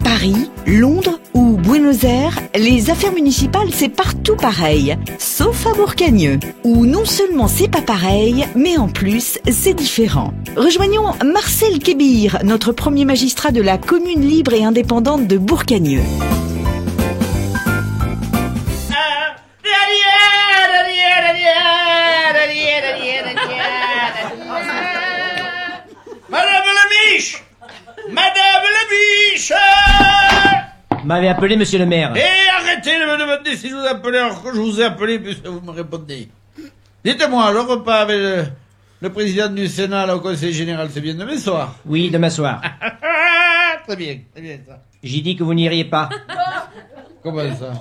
Paris, Londres ou Buenos Aires, les affaires municipales, c'est partout pareil, sauf à Bourcagneux, où non seulement c'est pas pareil, mais en plus, c'est différent. Rejoignons Marcel Kébir, notre premier magistrat de la commune libre et indépendante de Bourcagneux. Madame la biche M'avez appelé, monsieur le maire. Arrêtez de me demander si je vous appelais alors que je vous ai appelé, puisque vous me répondez. Dites-moi, le repas avec le président du Sénat là, au Conseil Général, c'est bien demain soir? Oui, demain soir. Très bien ça. J'ai dit que vous n'iriez pas. Comment ça?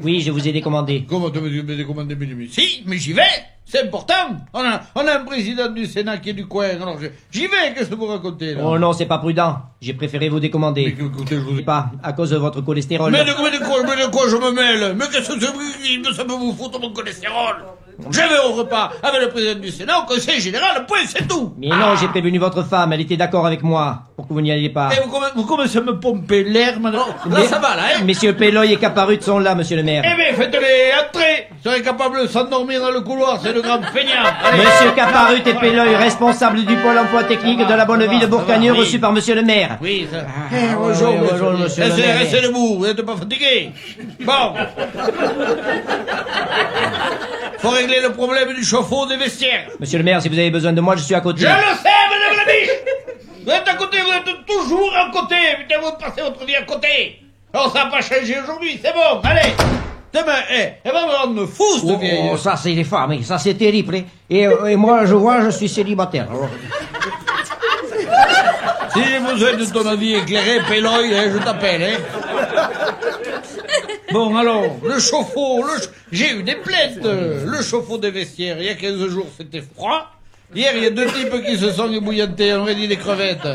Oui, je vous ai décommandé. Comment tu me décommandé? Si, mais j'y vais. C'est important. On a un président du Sénat qui est du coin. Alors j'y vais. Qu'est-ce que vous racontez là? Oh non, c'est pas prudent. J'ai préféré vous décommander. Mais écoutez, je vous... Pas à cause de votre cholestérol. Mais de quoi je me mêle? Mais qu'est-ce que ça peut vous foutre mon cholestérol? Je vais au repas avec le président du Sénat, au Conseil Général, point, c'est tout. Mais non, j'ai prévenu votre femme, elle était d'accord avec moi pour que vous n'y alliez pas. Et vous commencez à me pomper l'air maintenant. Là, ça va, là, hein? Messieurs Péloy et Caparut sont là, monsieur le maire. Eh bien, faites-les entrer. Ils seraient capables de s'endormir dans le couloir, c'est le grand feignant. Monsieur Caparut et Péloy, responsable du pôle emploi technique de la bonne ville de Bourcagneux, reçu par monsieur le maire. Oui, ça. Bonjour, monsieur le maire. Restez debout, vous n'êtes pas fatigué. Bon. Faut régler le problème du chauffe-eau des vestiaires. Monsieur le maire, si vous avez besoin de moi, je suis à côté. Je le sais, madame la biche. Vous êtes à côté, vous êtes toujours à côté. Putain, vous passez votre vie à côté. Alors ça n'a pas changé aujourd'hui, c'est bon, allez. Demain, elle va me rendre fou, cette vieille. Oh, ça c'est les femmes, ça c'est terrible. Et moi, je suis célibataire. Alors... Si j'ai besoin de ton avis éclairé, Péloy, je t'appelle, hein. Bon, alors, le chauffe-eau, j'ai eu des plaintes. Le chauffe-eau des vestiaires, il y a 15 jours, c'était froid. Hier, il y a 2 types qui se sont ébouillantés, on aurait dit des crevettes.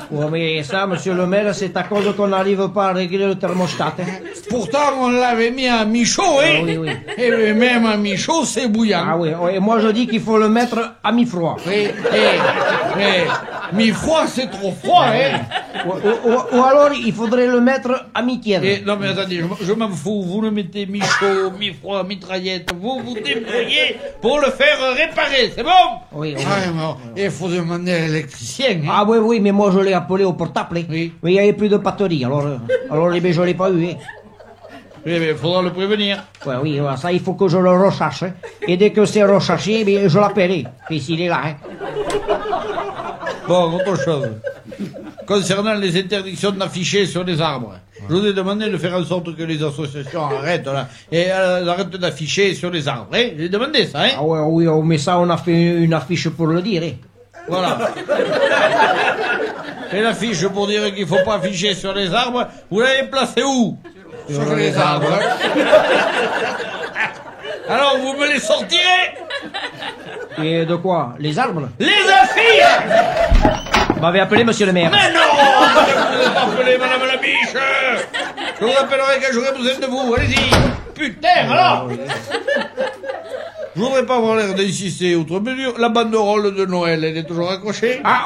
Oui, mais ça, monsieur le maire, c'est à cause qu'on n'arrive pas à régler le thermostat. Pourtant, on l'avait mis à mi-chaud, hein. Ah, oui, oui. Et même à mi-chaud, c'est bouillant. Ah oui, et moi je dis qu'il faut le mettre à mi-froid. Oui, mais mi-froid, c'est trop froid, hein. Ou alors, il faudrait le mettre à mi-tiède. Non, mais attendez, je m'en fous. Vous le mettez mi-chaud, mi-froid, mi-traillette. Vous vous débrouillez pour le faire réparer, c'est bon? Oui, oui. Il faut demander à l'électricien, hein. Ah oui, mais moi je l'ai appelé au portable. Oui. Mais il n'y avait plus de batterie, alors je l'ai pas eu. Hein. Oui, mais il faudra le prévenir. Ouais, oui, ça il faut que je le recharge. Hein. Et dès que c'est rechargé, je l'appellerai. Puis s'il est là. Hein. Bon, autre chose. Concernant les interdictions d'afficher sur les arbres, je vous ai demandé de faire en sorte que les associations arrêtent, là, et arrêtent d'afficher sur les arbres, hein. J'ai demandé ça, hein. Ah ouais, oui, mais ça, on a fait une affiche pour le dire, hein. Voilà. Et l'affiche pour dire qu'il faut pas afficher sur les arbres, vous l'avez placée où? Sur les arbres. Alors, vous me les sortirez? Et de quoi? Les arbres? Les affiches! Vous m'avez appelé, monsieur le maire. Mais non! Vous n'avez pas appelé, madame la biche! Je vous appellerai quand j'aurai besoin de vous, allez-y! Putain, alors! Je voudrais pas avoir l'air d'insister outre mesure. La banderole de Noël, elle est toujours accrochée? Ah,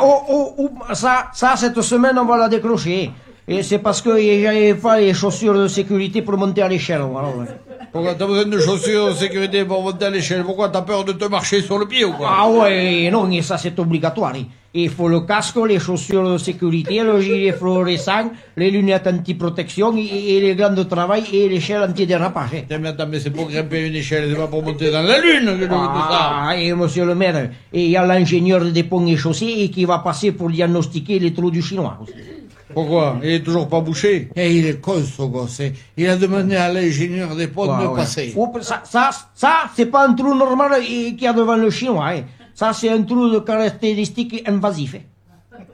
ça, cette semaine, on va la décrocher. Et c'est parce que j'avais pas les chaussures de sécurité pour monter à l'échelle, alors. Pourquoi t'as besoin de chaussures de sécurité pour monter à l'échelle? Pourquoi t'as peur de te marcher sur le pied ou quoi? Ah ouais, non, et ça c'est obligatoire. Il faut le casque, les chaussures de sécurité, le gilet fluorescent, les lunettes anti-protection et les gants de travail et l'échelle anti-dérapage. Mais attends, mais c'est pour grimper une échelle, c'est pas pour monter dans la lune que je veux tout ça. Ah, et monsieur le maire, il y a l'ingénieur des ponts et chaussées et qui va passer pour diagnostiquer les trous du chinois aussi. Pourquoi? Il est toujours pas bouché. Et il est con, ce gosse. Il a demandé à l'ingénieur des ponts de passer. Oh, ça, c'est pas un trou normal qu'il y a devant le chinois, hein. Ça, c'est un trou de caractéristiques invasif.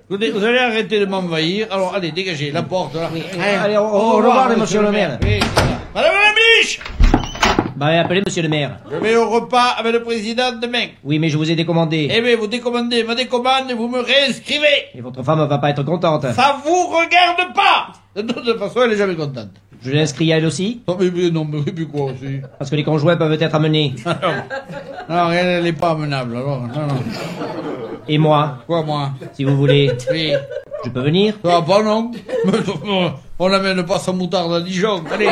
Vous allez arrêter de m'envahir. Alors, allez, dégagez la porte, là. Oui, allez, au revoir, monsieur le maire. Oui, c'est ça. Madame la biche! Bah, appelez monsieur le maire. Je vais au repas avec le président demain. Oui, mais je vous ai décommandé. Eh bien, vous décommandez ma décommande et vous me réinscrivez. Et votre femme va pas être contente. Ça vous regarde pas. De toute façon, elle est jamais contente. Je l'inscris à elle aussi? Non, mais quoi aussi? Parce que les conjoints peuvent être amenés. Non, elle est pas amenable, alors. Non. Et moi? Quoi, moi? Si vous voulez. Oui. Je peux venir? Ah, bah non. On n'amène pas sa moutarde à Dijon. Allez.